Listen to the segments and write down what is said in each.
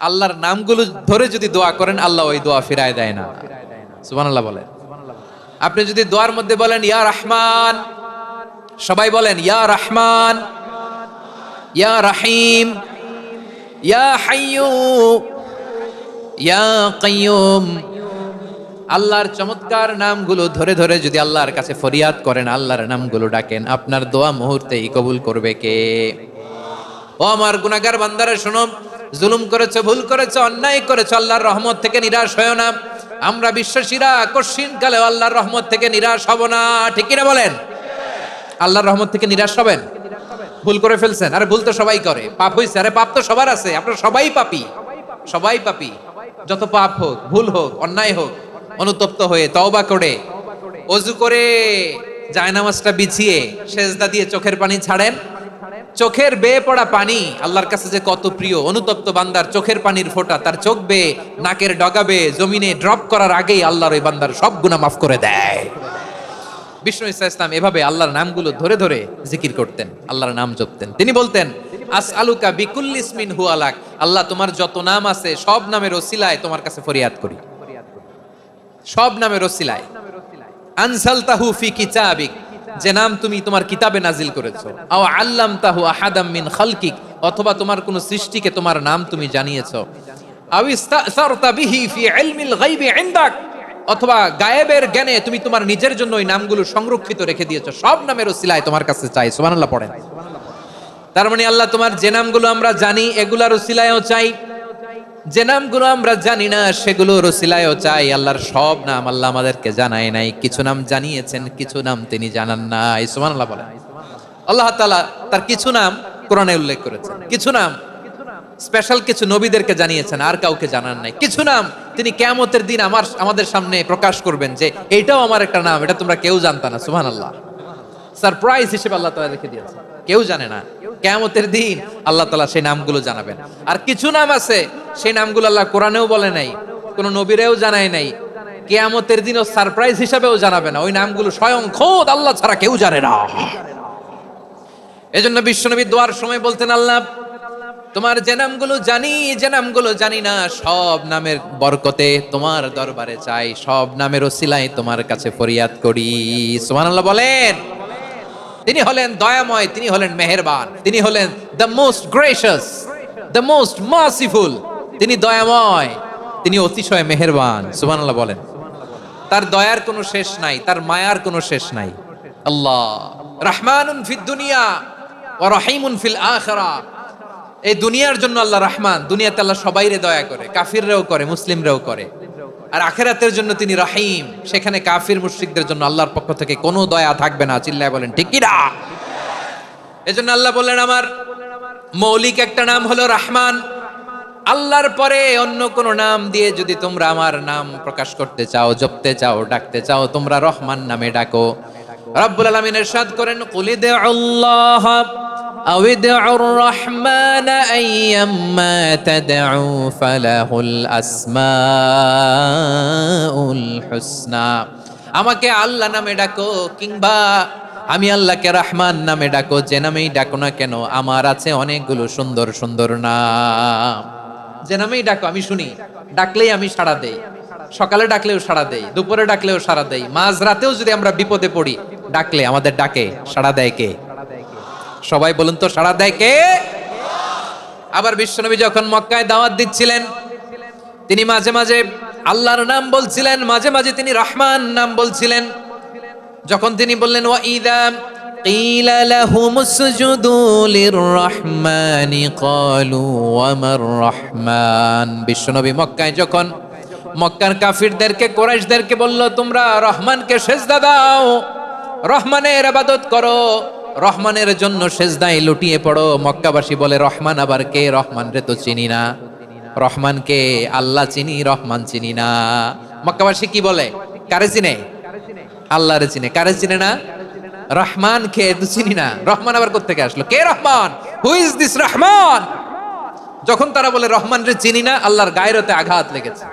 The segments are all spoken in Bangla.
আল্লাহর নামগুলো ধরে যদি দোয়া করেন আল্লাহ ওই দোয়া ফিরায় দেয় না। সুবহানাল্লাহ বলেন। আপনি যদি দোয়ার মধ্যে বলেন ইয়া রহমান, সবাই বলেন ইয়া রহমান, ইয়া রহিম, ইয়া হাইয়্যু, ইয়া কাইয়্যুম, আল্লাহর চমৎকার নামগুলো ধরে ধরে যদি আল্লাহর কাছে ফরিয়াদ করেন, আল্লাহর নামগুলো ডাকেন, আপনার দোয়া মুহূর্তেই কবুল করবে কে? ও আমার গুনাহগার বান্দারা শোনো, জুলুম করেছো, ভুল করেছো, অন্যায় করেছো, আল্লাহর রহমত থেকে নিরাশ হয়ো না। আমরা বিশ্বাসীরা কঠিন কালে আল্লাহর রহমত থেকে নিরাশ হব না, ঠিক কিনা বলেন? আল্লাহর রহমত থেকে নিরাশ হবেন? ভুল করে ফেলছেন, আরে ভুল তো সবাই করে, পাপ হইছে, আরে পাপ তো সবার আছে, আপনারা সবাই পাপী, সবাই পাপী। যত পাপ হোক, ভুল হোক, অন্যায় হোক, অনুতপ্ত হয়ে তওবা করে ওযু করে জায়নামাজটা বিছিয়ে সেজদা দিয়ে চোখের পানি ছাড়েন। চোখের বেয়ে পড়া পানি আল্লাহর কাছে যে কত প্রিয়। অনুতপ্ত বান্দার চোখের পানির ফোঁটা তার চোখ বেয়ে, নাকের ডগা বেয়ে জমিনে ড্রপ করার আগেই আল্লাহর ওই বান্দার সব গুনাহ মাফ করে দেয়। বিষ্ণু ঈসা ইসলাম এভাবে আল্লাহর নামগুলো ধরে ধরে জিকির করতেন, আল্লাহর নাম জপতেন। তিনি বলতেন আসআলুকা বিকুল্লি ইসমিন হুয়া লাক, আল্লাহ তোমার যত নাম আছে সব নামের ওসিলায় তোমার কাছে ফরিয়াদ করি, সব নামের ওসিলায়। আনসালতাহু ফি কিতাবিক, যে নাম তুমি তোমার কিতাবে নাজিল করেছো। আও আল্লামতাহু আহাদাম মিন খালকিক, অথবা তোমার কোন সৃষ্টিকে তোমার নাম তুমি জানিয়েছো। আও ইস্তাসারতা বিহি ফি ইলমিল গায়বি ইনদাক, অথবা গায়েবের জ্ঞানে তুমি তোমার নিজের জন্য ওই নামগুলো সংরক্ষিত রেখে দিয়েছো। সব নামের ওসিলায় তোমার কাছে চাই। সুবহানাল্লাহ পড়েন। তার মানে আল্লাহ তোমার যে নামগুলো আমরা জানি এগুলার ওসিলায়ও চাই, যে নামগুলো আমরা জানি না সেগুলোর ওসিলায়ও চাই। আল্লাহর সব নাম আল্লাহ আমাদেরকে জানায় নাই, কিছু নাম জানিয়েছেন, কিছু নাম তিনি জানান নাই। সুবহানাল্লাহ বলেন। আল্লাহ তাআলা তার কিছু নাম কোরআনে উল্লেখ করেছেন, কিছু নাম স্পেশাল কিছু নবীদেরকে জানিয়েছেন, আর কাউকে জানান নাই। কিছু নাম তিনি কিয়ামতের দিন আমাদের সামনে প্রকাশ করবেন যে এটাও আমার একটা নাম, এটা তোমরা কেউ জানতা না। সুবহানাল্লাহ। সারপ্রাইজ হিসেবে আল্লাহ তাআলা রেখে দিয়েছেন, কেউ জানে না। কিয়ামতের দিন আল্লাহ তাআলা সেই নামগুলো জানাবেন। আর কিছু নাম আছে সেই নামগুলো আল্লাহ কোরআনেও বলে নাই, কোন নবীরেও জানায় নাই, কিয়ামতের দিনও সারপ্রাইজ হিসেবেও জানাবে না। ওই নামগুলো স্বয়ং খোদ আল্লাহ ছাড়া কেউ জানে না। এজন্য বিশ্বনবী দোয়ার সময় বলতেন, আল্লাহ তোমার যে নামগুলো জানি, যে নামগুলো জানি না, সব নামের বরকতে তোমার দরবারে চাই, সব নামের ওসিলায় তোমার কাছে ফরিয়াদ করি। সুবহানাল্লাহ বলেন। তিনি হলেন দয়াময়, তিনি হলেন মেহেরবান, তিনি হলেন the most gracious, the most merciful. তিনি দয়াময়, তিনি অতিশয় মেহেরবান। সুবহানাল্লাহ বলেন। তার দয়ার কোনো শেষ নাই, তার মায়ার কোনো শেষ নাই। আল্লাহ রহমানুন ফিদ দুনিয়া ওয়া রহিমুন ফিল আখিরাহ। এই দুনিয়ার জন্য আল্লাহ রহমান, দুনিয়াতে আল্লাহ সবাইরে দয়া করে, কাফিররাও করে, মুসলিমরাও করে। আর আখিরাতের জন্য তিনি রহিম, সেখানে কাফির মুশরিকদের জন্য আল্লাহর পক্ষ থেকে কোনো দয়া থাকবে না। চিল্লায় বলেন ঠিক কি না? এজন্য আল্লাহ বললেন আমার মৌলিক একটা নাম হলো রহমান। আল্লাহর পরে অন্য কোন নাম দিয়ে যদি তোমরা আমার নাম প্রকাশ করতে চাও, জপতে চাও, ডাকতে চাও, তোমরা রহমান নামে ডাকো। রব্বুল আলামিন ইরশাদ করেন কুলিদুল্লাহ আও ইদউর রহমান আইয়াম্মা তাদউ ফালাহুল আসমাউল হুসনা। আমাকে আল্লাহ নামে ডাকো কিংবা আমি আল্লাহকে রহমান নামে ডাকো, যে নামেই ডাকো না কেন আমার আছে অনেকগুলো সুন্দর সুন্দর নাম। যে নামেই ডাকো আমি শুনি, ডাকলেই আমি সাড়া দেই। সকালে ডাকলেও সাড়া দেই, দুপুরে ডাকলেও সাড়া দেই, মাঝ রাতেও যদি আমরা বিপদে পড়ি ডাকলে আমাদের ডাকে সাড়া দেয় কে? সবাই বলুন তো, সাড়া দেয় কে? আবার বিশ্বনবী যখন মক্কায় দাওয়াত দিচ্ছিলেন তিনি মাঝে মাঝে আল্লাহর নাম বলছিলেন, মাঝে মাঝে তিনি রহমান নাম বলছিলেন। যখন তিনি বললেন ওয়া ইযা কিলা লাহুমুসজুদু লিররহমানি ক্বালু ওয়া মার রহমান। বিশ্বনবী মক্কায় যখন মক্কার কাফিরদেরকে, কুরাইশদেরকে বলল তোমরা রহমানকে সিজদা দাও, রহমানের ইবাদত করো, রহমানের জন্য সিজদায় লুটিয়ে পড়ো। মক্কাবাসী বলে রহমান আবার কে? রহমান রে তো চিনি না। রহমান কে? আল্লাহ চিনি, রহমান চিনি না। মক্কাবাসী কি বলে? কারে চিনে? আল্লাহরে চিনে। কারে চিনে না? রহমান কে? তো চিনি না। রহমান আবার কোত্থেকে আসলো? কে Rahman? Who is this Rahman? যখন তারা বলে রহমান রে চিনি না, আল্লাহর গায়রতে আঘাত লেগেছে।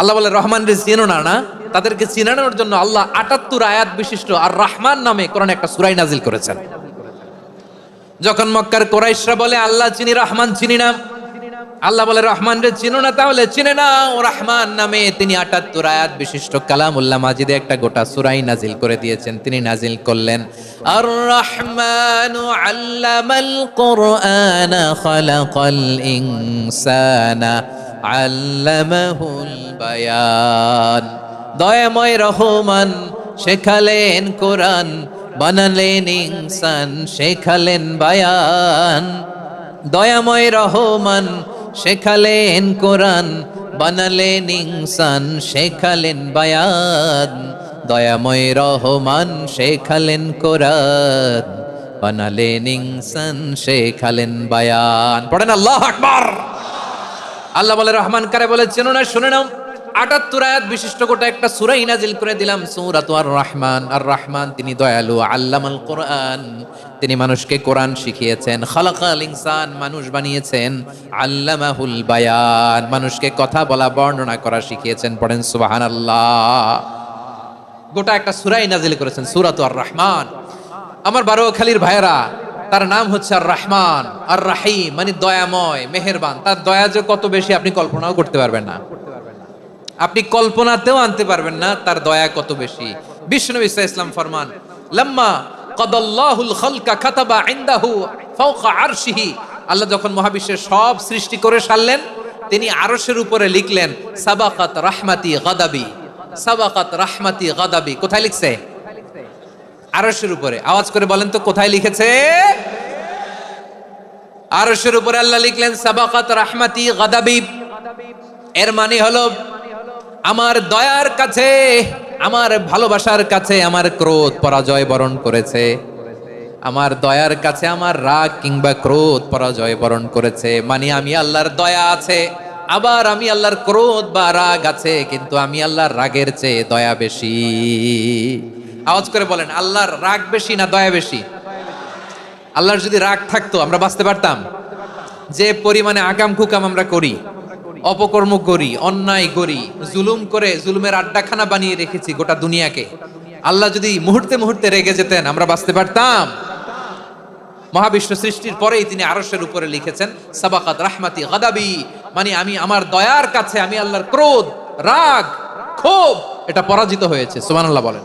আল্লাহ বলে রহমান রে চিনো না? না, তাদেরকে চিনানোর জন্য আল্লাহ ৭৮ আয়াত বিশিষ্ট আর রহমান নামে কোরআনে একটা সূরা নাজিল করেছেন। যখন মক্কার কুরাইশরা বলে আল্লাহ চিনি, রহমান চিনি না, আল্লাহ বলে রহমান রে চিনো না, তাহলে চিনে নাও। রহমান নামে তিনি ৭৮ আয়াত বিশিষ্ট কালামুল্লাহ মাজিদে একটা গোটা সূরাই নাজিল করে দিয়েছেন। তিনি নাজিল করলেন আর রহমানু আল্লামাল কুরআনা খালাকাল ইনসানা আল্লামাহুল বায়ান। দয়াময় রহমান শেখালেন কোরআন, বানালেন ইনসান, শেখালেন বায়ান। দয়াময় রহমান শেখালেন কোরআন, বানালেন ইনসান, শেখালেন বায়ান। দয়াময় রহমান শেখালেন কোরআন, বানালেন ইনসান, শেখালেন বায়ান। পড়েন আল্লাহু আকবার। আল্লাহ বলে রহমান কারে বলে চেনো না, শুনে নাও। ৭৮ আয়াত বিশিষ্ট গোটা একটা সূরাই নাজিল করে দিলাম, সূরাত আর রহমান। আর রহমান তিনি দয়ালু, আল্লামাল কোরআন, তিনি মানুষকে কোরআন শিখিয়েছেন। খালাকাল ইনসান, মানুষ বানিয়েছেন। আল্লামাহুল বায়ান, মানুষকে কথা বলা বর্ণনা করা শিখিয়েছেন। পড়েন সুবহানাল্লাহ। গোটা একটা সূরাই নাজিল করেছেন, সূরাত আর রহমান। আমার বারোখালীর ভাইরা, তার নাম হচ্ছে আর রহমান আর রাহিম, মানে দয়াময়, মেহেরবান। তার দয়া যে কত বেশি আপনি কল্পনাও করতে পারবেন না, আপনি কল্পনাতেও আনতে পারবেন না তার দয়া কত বেশি। বিষ্ণু ইসলাম ফরমান, লাম্মা কাদাল্লাহুল খালকা কাতাবা ইনদাহু ফাওকা আরশিহি। আল্লাহ যখন মহাবিশ্বের সব সৃষ্টি করে সারলেন, তিনি আরশের উপরে লিখলেন সাবাকাত রাহমাতি গাদাবি, সাবাকাত রাহমাতি গাদাবি। কোথায় লিখছে? আরশের উপরে। আওয়াজ করে বলেন তো কোথায় লিখেছে? আরশের উপরে আল্লাহ লিখলেন সাবাকাত রাহমাতি গাদাবি। এর মানে হলো আমার দয়ার কাছে, আমার ভালোবাসার কাছে আমার ক্রোধ পরাজয় বরণ করেছে। আমার দয়ার কাছে আমার রাগ কিংবা ক্রোধ পরাজয় বরণ করেছে। মানে আমি আল্লাহর দয়া আছে, আবার আমি আল্লাহর ক্রোধ বা রাগ আছে, কিন্তু আমি আল্লাহর রাগের চেয়ে দয়া বেশি। আওয়াজ করে বলেন, আল্লাহর রাগ বেশি না দয়া বেশি? আল্লাহর যদি রাগ থাকতো আমরা বাঁচতে পারতাম? যে পরিমাণে আকাম কুকাম আমরা করি, অপকর্ম করি, অন্যায় করি, জুলুম করে জুলুমের আড্ডাখানা বানিয়ে রেখেছি গোটা দুনিয়াকে, আল্লাহ যদি মুহূর্তে মুহূর্তে রেগে যেতেন আমরা বাঁচতে পারতাম? মহাবিশ্ব সৃষ্টির পরেই তিনি আরশের উপরে লিখেছেন সাবাকাত রাহমাতি গাদাবি, মানে আমি আমার দয়ার কাছে আমি আল্লাহর ক্রোধ, রাগ, ক্ষোভ এটা পরাজিত হয়েছে। সুবহানাল্লাহ বলেন।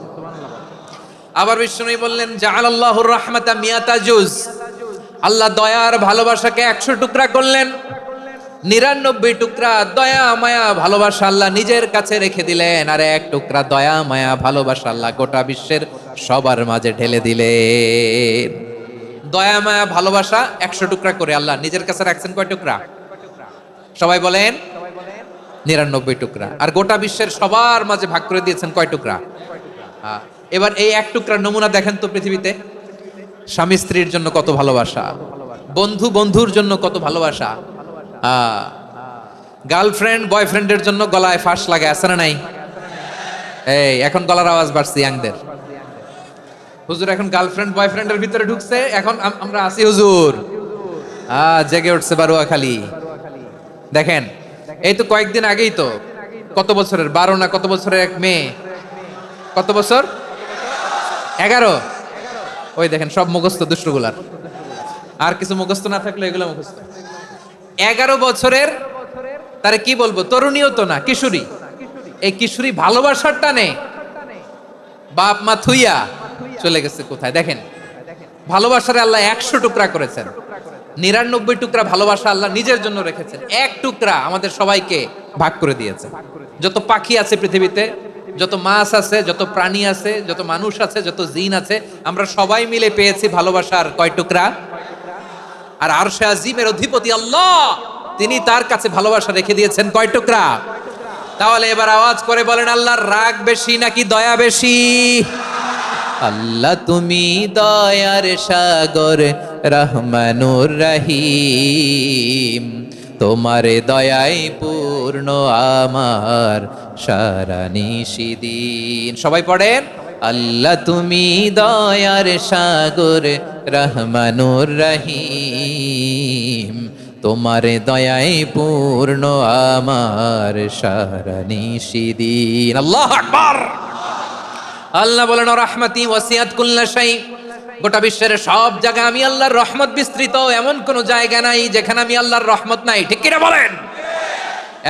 আবার বিষ্ণু বললেন জাআলাল্লাহুর রাহমাতা মিয়াতা জুজ, আল্লাহ দয়ার ভালোবাসাকে 100 টুকরা করলেন। 99 টুকরা দয়া মায়া ভালোবাসা আল্লাহ নিজের কাছে রেখে দিলেন, আর 1 টুকরা দয়া মায়া ভালোবাসা আল্লাহ গোটা বিশ্বের সবার মাঝে ঢেলে দিলেন। দয়া মায়া ভালোবাসা 100 টুকরা করে আল্লাহ নিজের কাছে রাখছেন কয় টুকরা? সবাই বলেন 99 টুকরা। আর গোটা বিশ্বের সবার মাঝে ভাগ করে দিয়েছেন কয় টুকরা? এবার এই 1 টুকরার নমুনা দেখেন তো পৃথিবীতে। স্বামী স্ত্রীর জন্য কত ভালোবাসা, বন্ধু বন্ধুর জন্য কত ভালোবাসা, গার্লফ্রেন্ড বয়ফ্রেন্ডের জন্য গলায় ফাঁস লাগে, আছে না নাই? এই এখন গলার আওয়াজ বাড়ছে ইয়াংদের। হুজুর এখন গার্লফ্রেন্ড বয়ফ্রেন্ডের ভিতরে ঢুকছে, এখন আমরা আছি হুজুর। জেগে উঠছে বারোয়াখালী। দেখেন এই তো কয়েকদিন আগেই তো, কত বছরের 12 না কত বছরের এক মেয়ে, কত বছর? 11। ওই দেখেন সব মুখস্থ দুষ্টগুলার, আর কিছু মুখস্থ না থাকলে এগুলো মুখস্থ। 11 বছরের, তারে কি বলবো, তরুণীও তো না, কিশোরী। এই কিশোরী ভালোবাসার টানে বাপ মা থুইয়া চলে গেছে কোথায়? দেখেন ভালোবাসারে আল্লাহ 100 টুকরা করেছেন, 99 টুকরা ভালোবাসা আল্লাহ নিজের জন্য রেখেছেন, 1 টুকরা আমাদের সবাইকে ভাগ করে দিয়েছে। যত পাখি আছে পৃথিবীতে, যত মাছ আছে, যত প্রাণী আছে, যত মানুষ আছে, যত জিন আছে, আমরা সবাই মিলে পেয়েছি ভালোবাসার কয় টুকরা? আর আরশে আজিমের অধিপতি আল্লাহ, তিনি তার কাছে ভালোবাসা রেখে দিয়েছেন কয় টুকরা? তাহলে এবার আওয়াজ করে বলেন, আল্লাহর রাগ বেশি নাকি দয়া বেশি? আল্লাহ তুমি দয়ার সাগর, রহমানুর রহিম, তোমার দয়ায় পূর্ণ আমার সারা নিশিদিন। সবাই পড়েন, আল্লাহ তুমি দয়ার সাগর, রহমানুর রহিম, তোমার দয়ায় পূর্ণ আমার সারা নিশিদিন। আল্লাহু আকবার। আল্লাহ বলেন রাহমাতি ওয়াসিআত কুল্লা শাই, গোটা বিশ্বের সব জায়গায় আমি আল্লাহর রহমত বিস্তৃত, এমন কোন জায়গা নাই যেখানে আমি আল্লাহর রহমত নাই, ঠিক কিনা বলেন?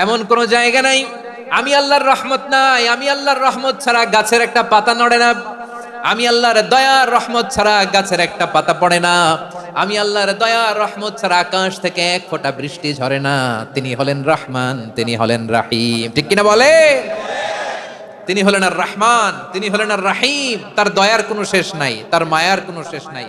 এমন কোন জায়গা নাই আমি আল্লাহর রহমত নাই। আমি আল্লাহর রহমত ছাড়া গাছের একটা পাতা নড়ে না, আমি আল্লাহর দয়ার রহমত ছাড়া গাছের একটা পাতা পড়ে না, আমি আল্লাহর দয়ার রহমত ছাড়া আকাশ থেকে এক ফোঁটা বৃষ্টি ঝরে না। তিনি হলেন রহমান, তিনি হলেন রাহিম, ঠিক কিনা বলে? তিনি হলেন আর রহমান, তিনি হলেন আর রাহিম। তার দয়ার কোনো শেষ নাই, তার মায়ার কোনো শেষ নাই।